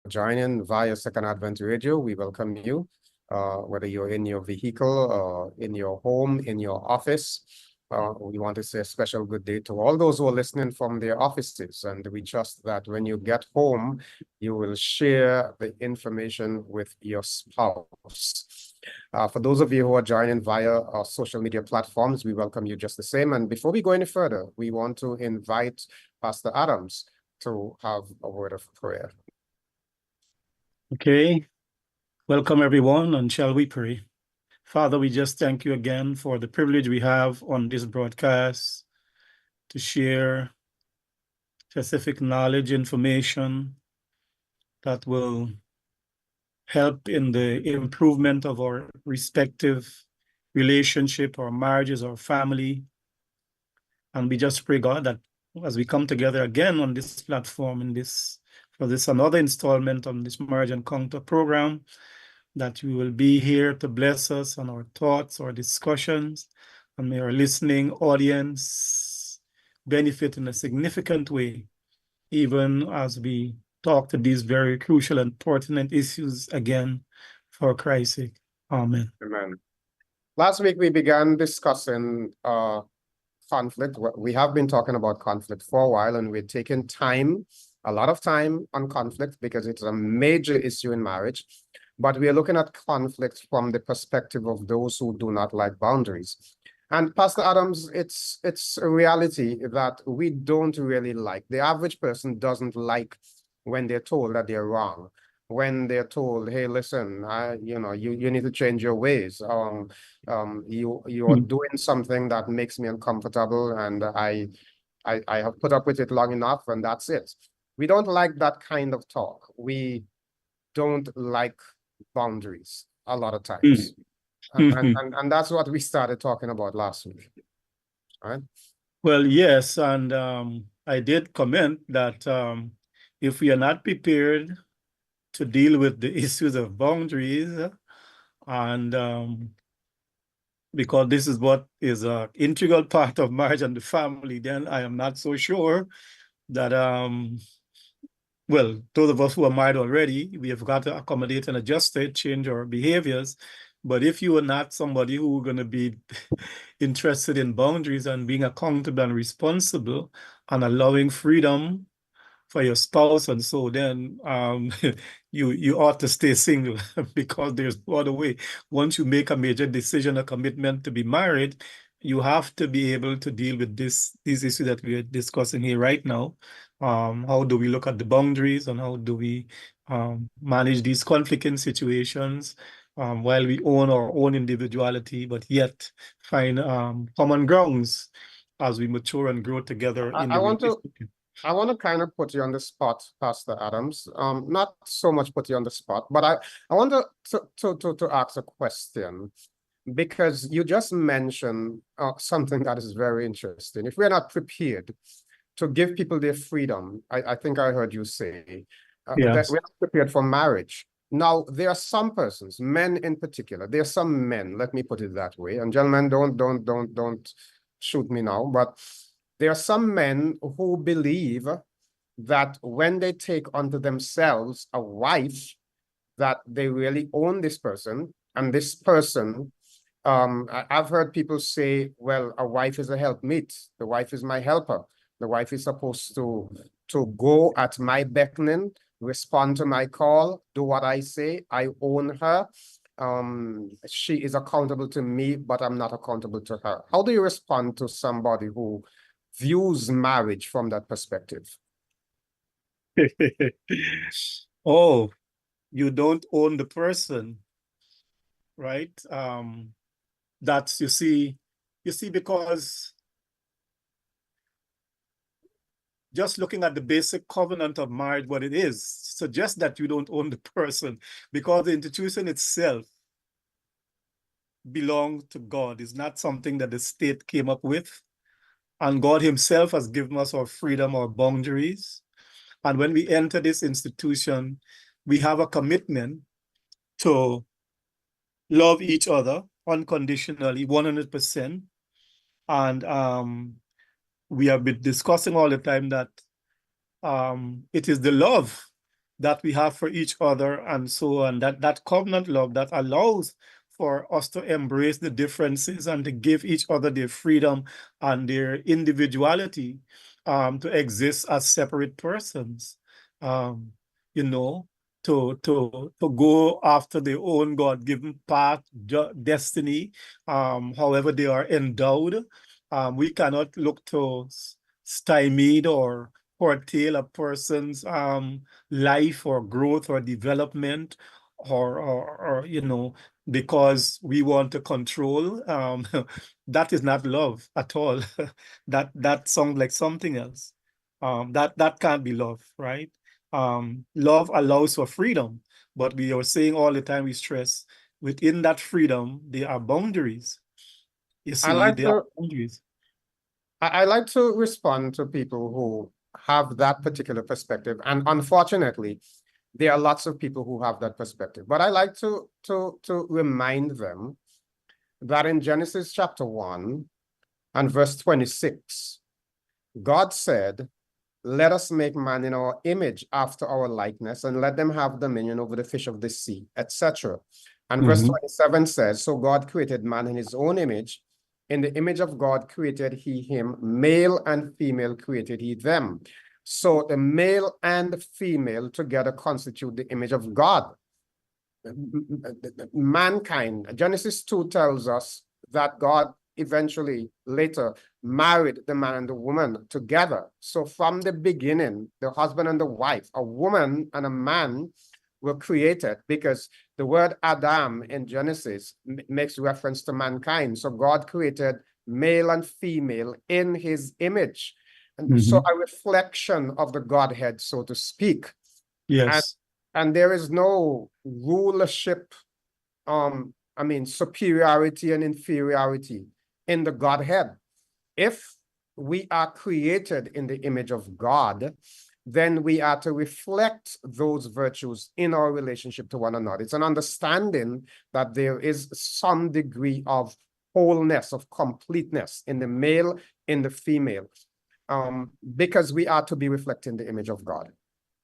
joining via Second Advent Radio, we welcome you, whether you're in your vehicle, in your home, in your office. We want to say a special good day to all those who are listening from their offices. And we trust that when you get home, you will share the information with your spouse. For those of you who are joining via our social media platforms, we welcome you just the same. And before we go any further, we want to invite Pastor Adams to have a word of prayer. Okay, welcome everyone, and shall we pray? Father, we just thank you again for the privilege we have on this broadcast to share specific knowledge, information that will help in the improvement of our respective relationship, our marriages, our family. And we just pray, God, that as we come together again on this platform, for this another installment on this Marriage Encounter program, that you will be here to bless us on our thoughts, our discussions, and may our listening audience benefit in a significant way, even as we talk to these very crucial and pertinent issues again for Christ's sake. Amen. Amen. Last week, we began discussing conflict. We have been talking about conflict for a while, and we're taking a lot of time on conflict because it's a major issue in marriage. But we are looking at conflict from the perspective of those who do not like boundaries. And Pastor Adams, it's a reality that we don't really like. The average person doesn't like when they're told that they're wrong, when they're told, hey, listen, you need to change your ways. You are doing something that makes me uncomfortable, and I have put up with it long enough, and that's it. We don't like that kind of talk. We don't like boundaries a lot of times. And that's what we started talking about last week. All right? Well, yes, and I did comment that if we are not prepared to deal with the issues of boundaries, and because this is what is an integral part of marriage and the family, then I am not so sure that, well, those of us who are married already, we have got to accommodate and adjust it, change our behaviors. But if you are not somebody who is going to be interested in boundaries and being accountable and responsible and allowing freedom for your spouse, and so then you ought to stay single because there's no other way. Once you make a major decision, a commitment to be married, you have to be able to deal with these issues that we are discussing here right now. How do we look at the boundaries, and how do we manage these conflicting situations while we own our own individuality, but yet find common grounds as we mature and grow together in the relationship. I want to kind of put you on the spot, Pastor Adams. Not so much put you on the spot, but I want to ask a question, because you just mentioned something that is very interesting. If we're not prepared to give people their freedom, I think I heard you say, that we're not prepared for marriage. Now, there are some persons, men in particular, there are some men, let me put it that way, and gentlemen, don't shoot me now, but there are some men who believe that when they take onto themselves a wife, that they really own this person, and this person, I've heard people say, well, a wife is a helpmeet. The wife is my helper. The wife is supposed to go at my beckoning, respond to my call, do what I say. I own her. She is accountable to me, but I'm not accountable to her. How do you respond to somebody who views marriage from that perspective? Oh, you don't own the person, right? That's, you see, because just looking at the basic covenant of marriage, what it is, suggests that you don't own the person, because the institution itself belongs to God. It's not something that the state came up with. And God himself has given us our freedom, our boundaries. And when we enter this institution, we have a commitment to love each other unconditionally, 100%. And we have been discussing all the time that it is the love that we have for each other and so on, that covenant love that allows for us to embrace the differences and to give each other their freedom and their individuality, to exist as separate persons, um, you know, to go after their own God-given path, destiny, however they are endowed. We cannot look to stymied or curtail a person's life or growth or development, or because we want to control. That is not love at all. That sounds like something else. That can't be love, right? Love allows for freedom, but we are saying all the time, we stress within that freedom there are boundaries. You I see, like there are to boundaries. I like to respond to people who have that particular perspective. And unfortunately, there are lots of people who have that perspective. But I like to remind them that in Genesis chapter 1 and verse 26, God said, let us make man in our image after our likeness, and let them have dominion over the fish of the sea, etc. And verse 27 says, so God created man in his own image. In the image of God created he him, male and female created he them. So the male and female together constitute the image of God. Mankind, Genesis 2 tells us that God eventually later married the man and the woman together. So from the beginning, the husband and the wife, a woman and a man, were created, because the word Adam in Genesis makes reference to mankind. So God created male and female in his image. And so a reflection of the Godhead, so to speak. Yes. And there is no rulership, superiority and inferiority in the Godhead. If we are created in the image of God, then we are to reflect those virtues in our relationship to one another. It's an understanding that there is some degree of wholeness, of completeness in the male, in the female, because we are to be reflecting the image of God.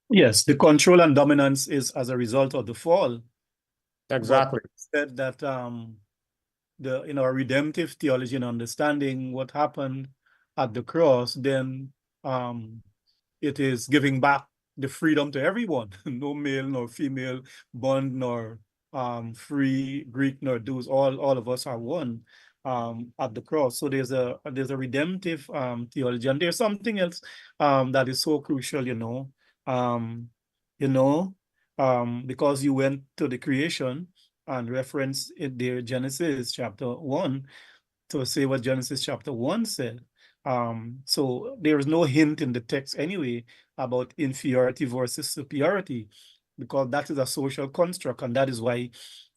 Yes, the control and dominance is as a result of the fall. Exactly. But said that in our redemptive theology and understanding what happened at the cross, then it is giving back the freedom to everyone. No male nor female, bond nor free, Greek nor Jews. All of us are one at the cross. So there's a redemptive theology, and there's something else that is so crucial, um, because you went to the creation and reference in there Genesis chapter 1 to say what Genesis chapter 1 said. So there is no hint in the text anyway about inferiority versus superiority, because that is a social construct, and that is why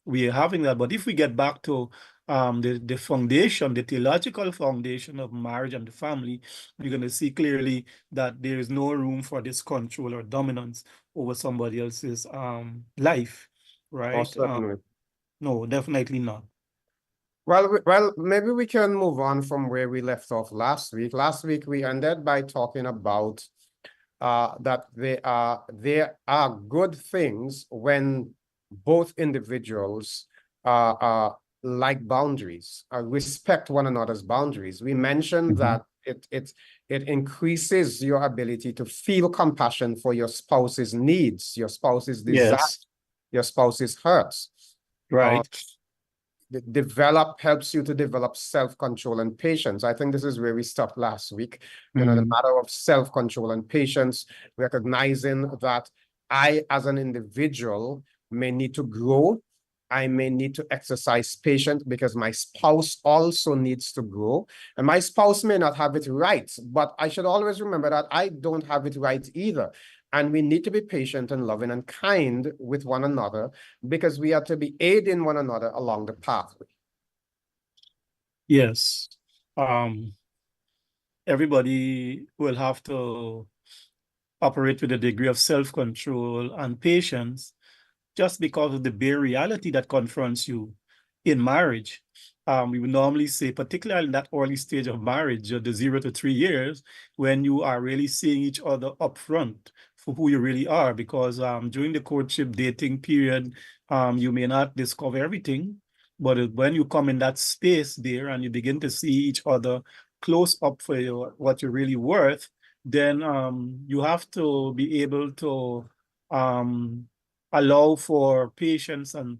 we are having that. But if we get back to the foundation, the theological foundation of marriage and the family, we're going to see clearly that there is no room for this control or dominance over somebody else's life, right? No, definitely not. Well, maybe we can move on from where we left off last week. Last week we ended by talking about that there are good things when both individuals like boundaries, respect one another's boundaries. We mentioned that it increases your ability to feel compassion for your spouse's needs, your spouse's desires, your spouse's hurts. Right. Helps you to develop self-control and patience. I think this is where we stopped last week. The matter of self-control and patience, recognizing that I, as an individual, may need to grow. I may need to exercise patience because my spouse also needs to grow. And my spouse may not have it right, but I should always remember that I don't have it right either. And we need to be patient and loving and kind with one another, because we are to be aiding one another along the pathway. Yes. Everybody will have to operate with a degree of self-control and patience, just because of the bare reality that confronts you in marriage. we would normally say, particularly in that early stage of marriage, the 0 to 3 years, when you are really seeing each other upfront for who you really are, because during the courtship dating period, you may not discover everything, but when you come in that space there and you begin to see each other close up for what you're really worth, then you have to be able to allow for patience and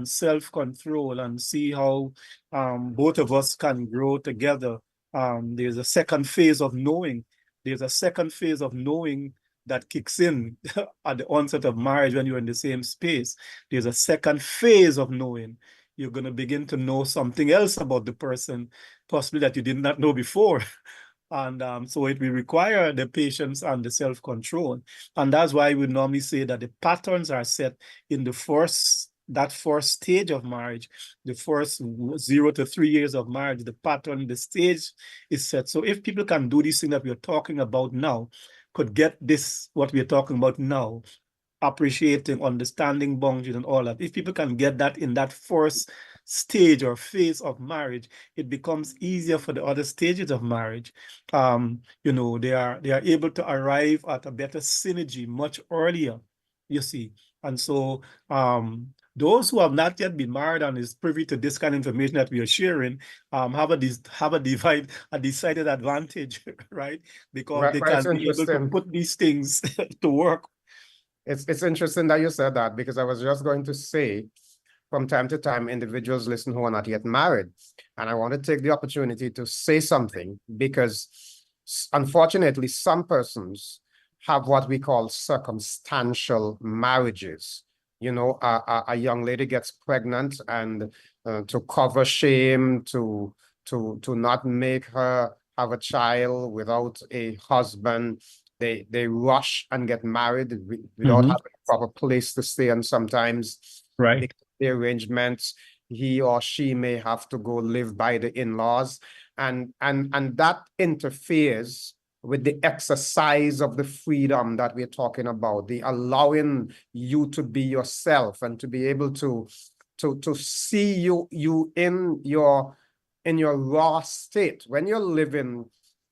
self-control and see how both of us can grow together. There's a second phase of knowing. There's a second phase of knowing that kicks in at the onset of marriage when you're in the same space. There's a second phase of knowing. You're going to begin to know something else about the person, possibly that you did not know before. And so it will require the patience and the self-control. And that's why we normally say that the patterns are set in the that first stage of marriage, the first 0 to 3 years of marriage, the pattern, the stage is set. So if people can do this thing that we're talking about now, could get this, what we're talking about now, appreciating, understanding boundaries and all that. If people can get that in that first stage or phase of marriage, it becomes easier for the other stages of marriage. They are able to arrive at a better synergy much earlier, you see. And so those who have not yet been married and is privy to this kind of information that we are sharing have a decided advantage, right? Because Right, they right, it's can be able to interesting. put these things to work. It's interesting that you said that, because I was just going to say, from time to time, individuals listen who are not yet married. And I want to take the opportunity to say something, because unfortunately, some persons have what we call circumstantial marriages. A young lady gets pregnant, and to cover shame, to not make her have a child without a husband, they rush and get married without having a proper place to stay. And sometimes, Right. because of the arrangements, he or she may have to go live by the in-laws, and that interferes with the exercise of the freedom that we're talking about, the allowing you to be yourself and to be able to see you in your raw state. When you're living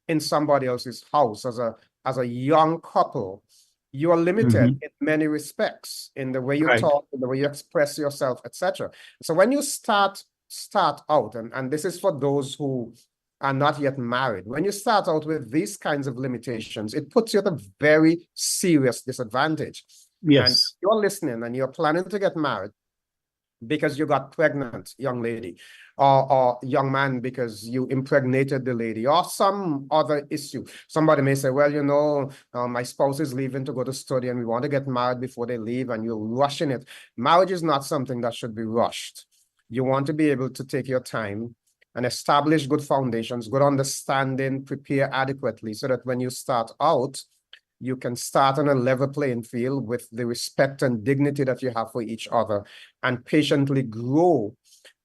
in somebody else's house as a young couple, you are limited in many respects, in the way you Right. talk, in the way you express yourself, etc. So when you start out, and this is for those who are not yet married, when you start out with these kinds of limitations, it puts you at a very serious disadvantage. And Yes. you're listening and you're planning to get married because you got pregnant, young lady, or young man, because you impregnated the lady, or some other issue. Somebody may say, well, my spouse is leaving to go to study and we want to get married before they leave, and you're rushing it. Marriage is not something that should be rushed. You want to be able to take your time and establish good foundations, good understanding, prepare adequately, so that when you start out, you can start on a level playing field with the respect and dignity that you have for each other, and patiently grow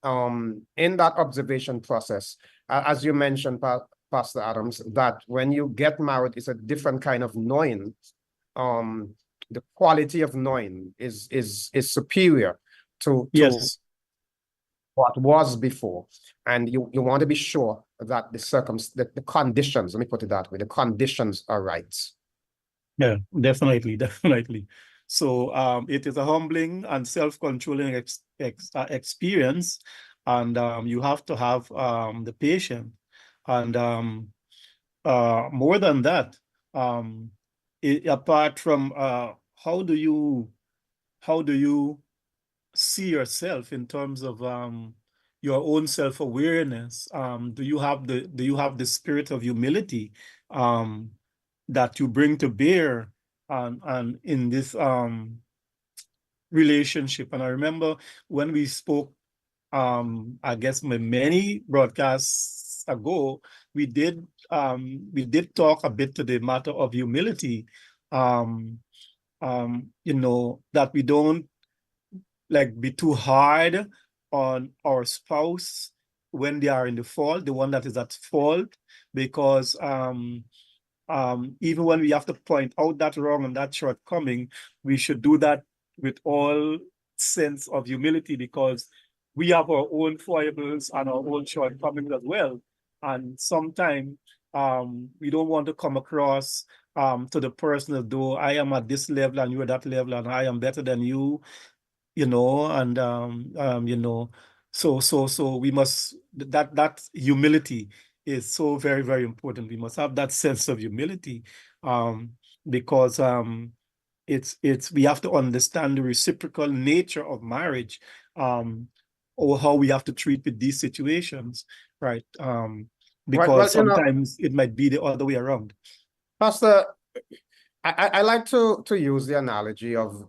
in that observation process. As you mentioned, Pastor Adams, that when you get married, it's a different kind of knowing. The quality of knowing is superior to Yes. what was before. And you want to be sure that the conditions, let me put it that way, the conditions are right. Yeah, definitely, definitely. So it is a humbling and self-controlling experience, and you have to have the patience. And more than that, apart from how do you see yourself in terms of your own self-awareness? Do you have the spirit of humility that you bring to bear and in this relationship? And I remember when we spoke, I guess many broadcasts ago, we did talk a bit to the matter of humility. That we don't like be too hard on our spouse when they are in the fault, the one that is at fault, because even when we have to point out that wrong and that shortcoming, we should do that with all sense of humility, because we have our own foibles and our own shortcomings as well. And sometimes we don't want to come across to the person as though I am at this level and you're at that level and I am better than you, and so we must, that humility is so very, very important. We must have that sense of humility, um, because it's we have to understand the reciprocal nature of marriage, or how we have to treat with these situations, right? Right. Because Well, sometimes it might be the other way around. Pastor, I like to use the analogy of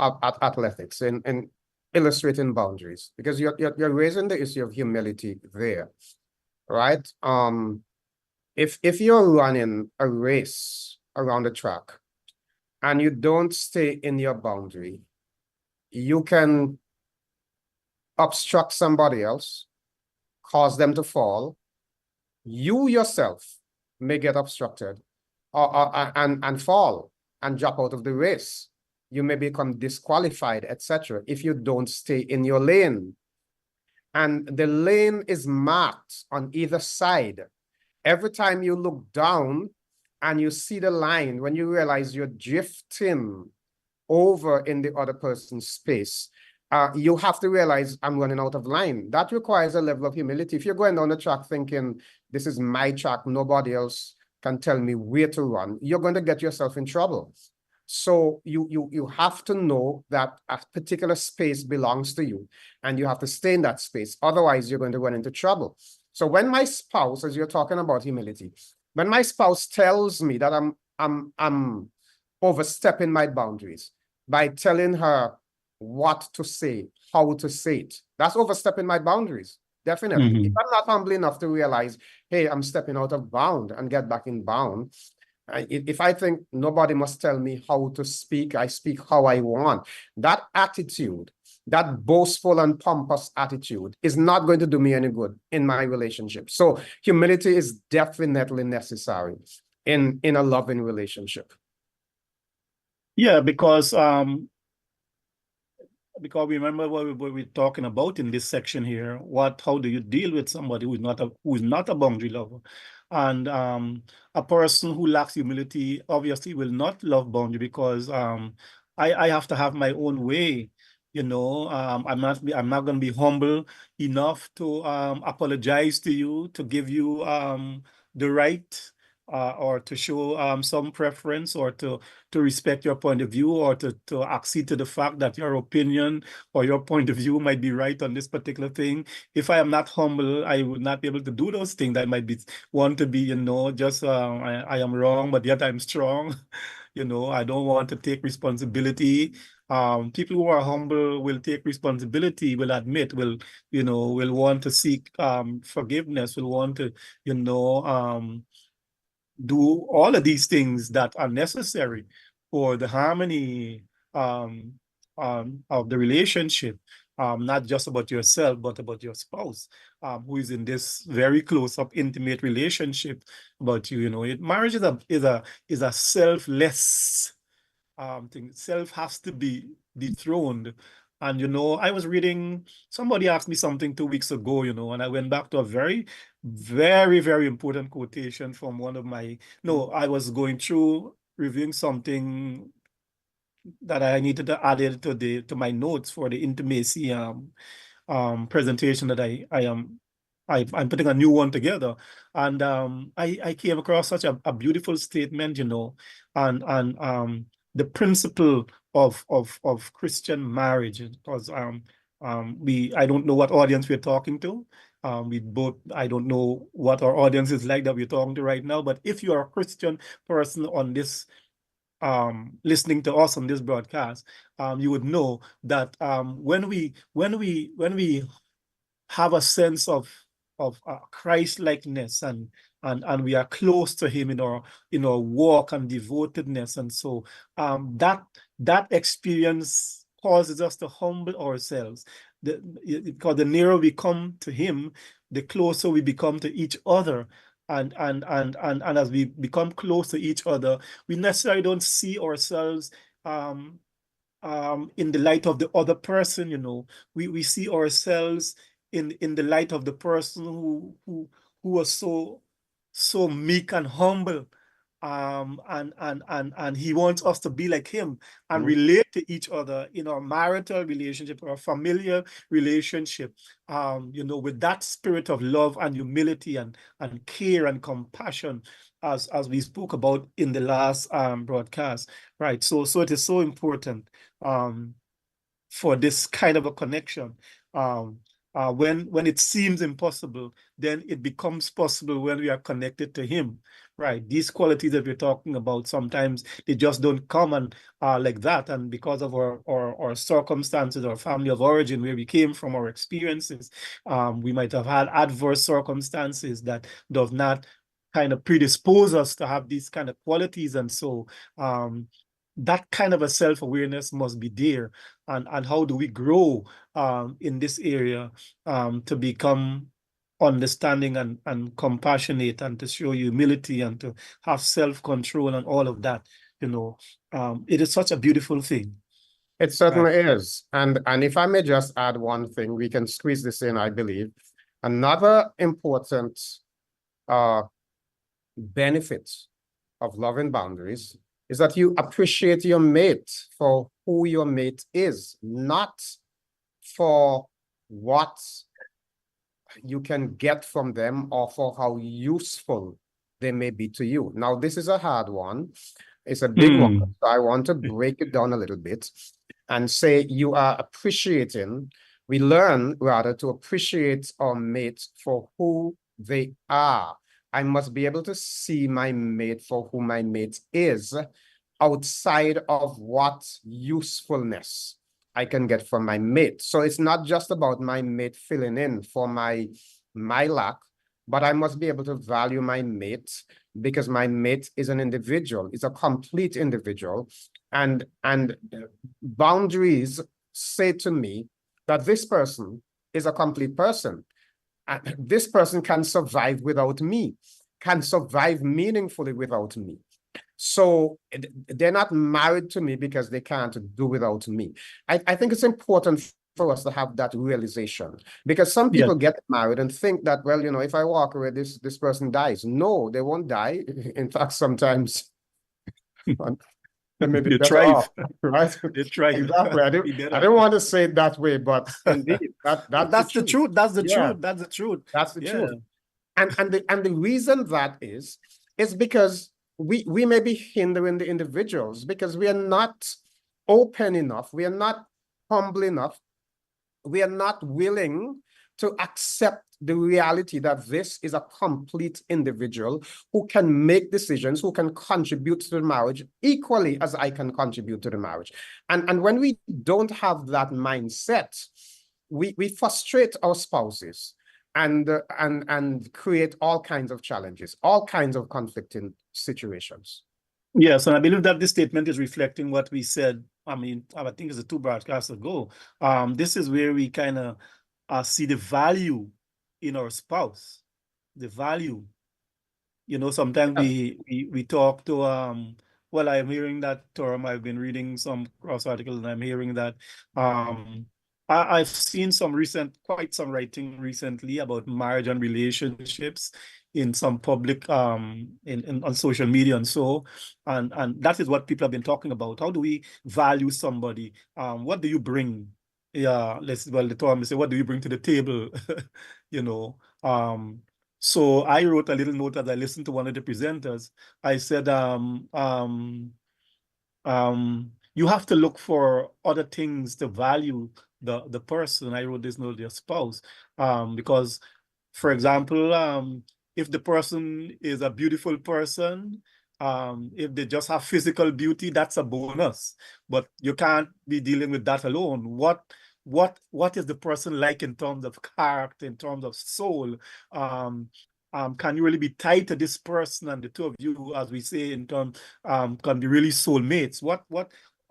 athletics in illustrating boundaries, because you're raising the issue of humility there, right? If you're running a race around the track and you don't stay in your boundary, you can obstruct somebody else, cause them to fall. You yourself may get obstructed and fall and drop out of the race. You may become disqualified, etc., if you don't stay in your lane. And the lane is marked on either side. Every time you look down and you see the line, when you realize you're drifting over in the other person's space, you have to realize I'm running out of line. That requires a level of humility. If you're going down the track thinking, this is my track, nobody else can tell me where to run, you're going to get yourself in trouble. So you have to know that a particular space belongs to you and you have to stay in that space. Otherwise, you're going to run into trouble. So when my spouse, as you're talking about humility, when my spouse tells me that I'm overstepping my boundaries by telling her what to say, how to say it, that's overstepping my boundaries. Definitely. If I'm not humble enough to realize, hey, I'm stepping out of bound and get back in bound, if I think nobody must tell me how to speak, I speak how I want, that attitude, that boastful and pompous attitude is not going to do me any good in my relationship. So humility is definitely necessary in a loving relationship. Yeah, because remember what we're talking about in this section here. How do you deal with somebody who is not a boundary lover? And a person who lacks humility obviously will not love boundary, because I have to have my own way. I'm not going to be humble enough to apologize to you, to give you the right, or to show some preference, or to respect your point of view, or to accede to the fact that your opinion or your point of view might be right on this particular thing. If I am not humble, I would not be able to do those things. I might want to be, just I am wrong, but yet I'm strong. I don't want to take responsibility. People who are humble will take responsibility, will admit, will want to seek forgiveness, will want to, do all of these things that are necessary for the harmony of the relationship, not just about yourself, but about your spouse, who is in this very close-up, intimate relationship about you. Marriage is a selfless thing. Self has to be dethroned. And I was reading, somebody asked me something 2 weeks ago, and I went back to a very, very, very important quotation from one of my, no, I was going through reviewing something that I needed to add it to my notes for the intimacy presentation that I'm putting a new one together. And I came across such a beautiful statement, and the principle of Christian marriage, because I don't know what audience we're talking to. I don't know what our audience is like that we're talking to right now, but if you are a Christian person on this, listening to us on this broadcast, you would know that when we have a sense of Christ-likeness, and we are close to him in our walk and devotedness, and so that experience causes us to humble ourselves, because the nearer we come to him, the closer we become to each other. And as we become close to each other, we necessarily don't see ourselves in the light of the other person, we see ourselves in the light of the person who was so meek and humble. And he wants us to be like him and relate to each other in our marital relationship or familiar relationship, with that spirit of love and humility and care and compassion, as we spoke about in the last broadcast, right? So it is so important for this kind of a connection. When it seems impossible, then it becomes possible when we are connected to him, right? These qualities that we're talking about, sometimes they just don't come and like that. And because of our circumstances, our family of origin, where we came from, our experiences, we might have had adverse circumstances that does not kind of predispose us to have these kind of qualities. And so that kind of a self-awareness must be there. And how do we grow in this area to become understanding and compassionate, and to show humility and to have self-control and all of that? It is such a beautiful thing. It certainly is. And if I may just add one thing, we can squeeze this in, I believe. Another important benefit of loving boundaries is that you appreciate your mate for who your mate is, not for what you can get from them or for how useful they may be to you. Now, this is a hard one. It's a big one. So I want to break it down a little bit and say you are appreciating, we learn rather to appreciate our mates for who they are. I must be able to see my mate for who my mate is, outside of what usefulness I can get from my mate. So it's not just about my mate filling in for my lack, but I must be able to value my mate because my mate is an individual, is a complete individual. And boundaries say to me that this person is a complete person. And this person can survive without me, can survive meaningfully without me. So they're not married to me because they can't do without me. I think it's important for us to have that realization, because some people get married and think that, well, if I walk away, this person dies. No, they won't die. In fact, sometimes they may be better off, right? They thrive. Exactly. I didn't want to say it that way, but indeed, that's the truth. That's the truth. That's the truth. That's the truth. And the reason that is because we may be hindering the individuals because we are not open enough, we are not humble enough, we are not willing to accept the reality that this is a complete individual who can make decisions, who can contribute to the marriage equally as I can contribute to the marriage. And when we don't have that mindset, we frustrate our spouses and create all kinds of challenges, all kinds of conflicting situations. Yes, and I believe that this statement is reflecting what we said. I think it's 2 broadcasts ago. This is where we kind of see the value in our spouse, the value. Sometimes we talk to well, I'm hearing that term. I've been reading some cross articles, and I'm hearing that I've seen quite some writing recently about marriage and relationships in some public on social media and so, and that is what people have been talking about. How do we value somebody? What do you bring? Yeah, the term say, what do you bring to the table? So I wrote a little note as I listened to one of the presenters. I said, you have to look for other things to value the person. I wrote this note, your spouse, because, for example, if the person is a beautiful person, if they just have physical beauty, that's a bonus. But you can't be dealing with that alone. What is the person like in terms of character, in terms of soul? Can you really be tied to this person, and the two of you, as we say in terms, can be really soulmates?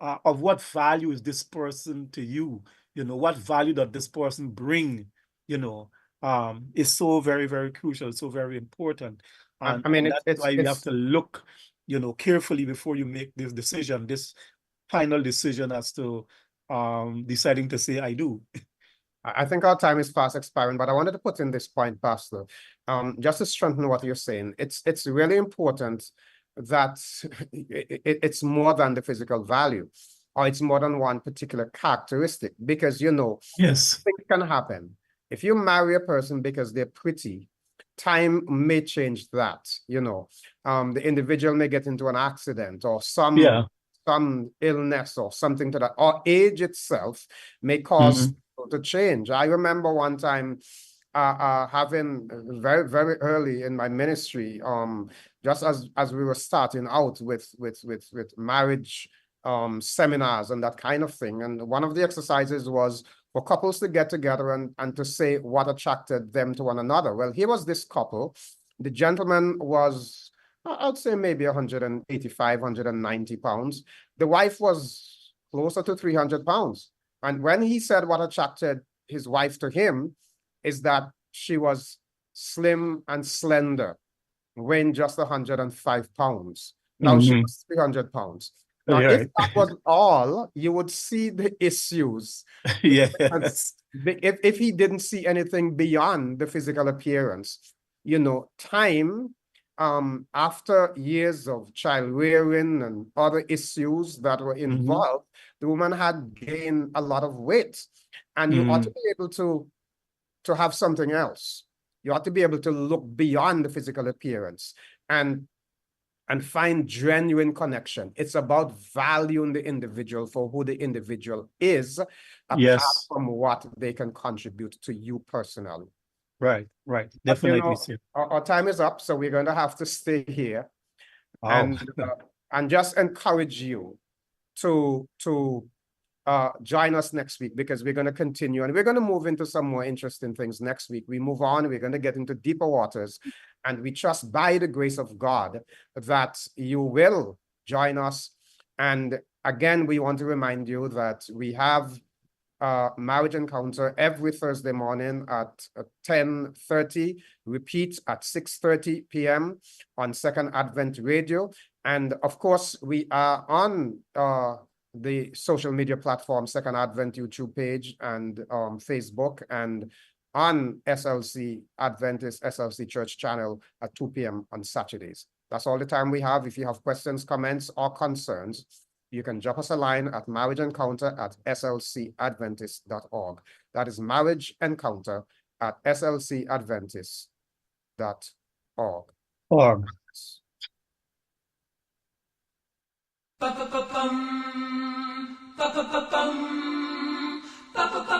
Of what value is this person to you? What value does this person bring? Is so very, very crucial, so very important. And that's why you have to look, carefully before you make this decision. This final decision as to deciding to say I do. I think our time is fast expiring, but I wanted to put in this point, Pastor, just to strengthen what you're saying. It's really important that it's more than the physical value, or it's more than one particular characteristic, because Yes. things can happen. If you marry a person because they're pretty, time may change that. The individual may get into an accident or Yeah. some illness or something to that, or age itself may cause Mhm. to change. I remember one time having very, very early in my ministry, just as we were starting out with marriage seminars and that kind of thing. And one of the exercises was for couples to get together and to say what attracted them to one another. Well, here was this couple. The gentleman was, I'd say maybe 185, 190 pounds. The wife was closer to 300 pounds. And when he said what attracted his wife to him is that she was slim and slender, weighing just 105 pounds. Now she Mhm. was 300 pounds. Now, if Right. that was all, you would see the issues. Yes. If he didn't see anything beyond the physical appearance, time, after years of child rearing and other issues that were Mhm. involved, the woman had gained a lot of weight. And you ought to Mhm. be able to have something else. You ought to be able to look beyond the physical appearance and find genuine connection. It's about valuing the individual for who the individual is, apart Yes. from what they can contribute to you personally. Right. Right. But Definitely, sir. our time is up, so we're going to have to stay here Wow. and just encourage you to join us next week, because we're going to continue and we're going to move into some more interesting things next week. We move on, we're going to get into deeper waters, and we trust by the grace of God that you will join us. And again, we want to remind you that we have marriage encounter every Thursday morning at 10:30, repeat at 6:30 p.m. on Second Advent Radio. And of course, we are on the social media platform, Second Advent YouTube page and Facebook, and on SLC Adventist SLC Church channel at 2 p.m. on Saturdays. That's all the time we have. If you have questions, comments, or concerns, you can drop us a line at marriageencounter@slcadventist.org. That is marriageencounter@slcadventist.org. Org. Ba ba ba bum, ba ba ba bum, ba ba ba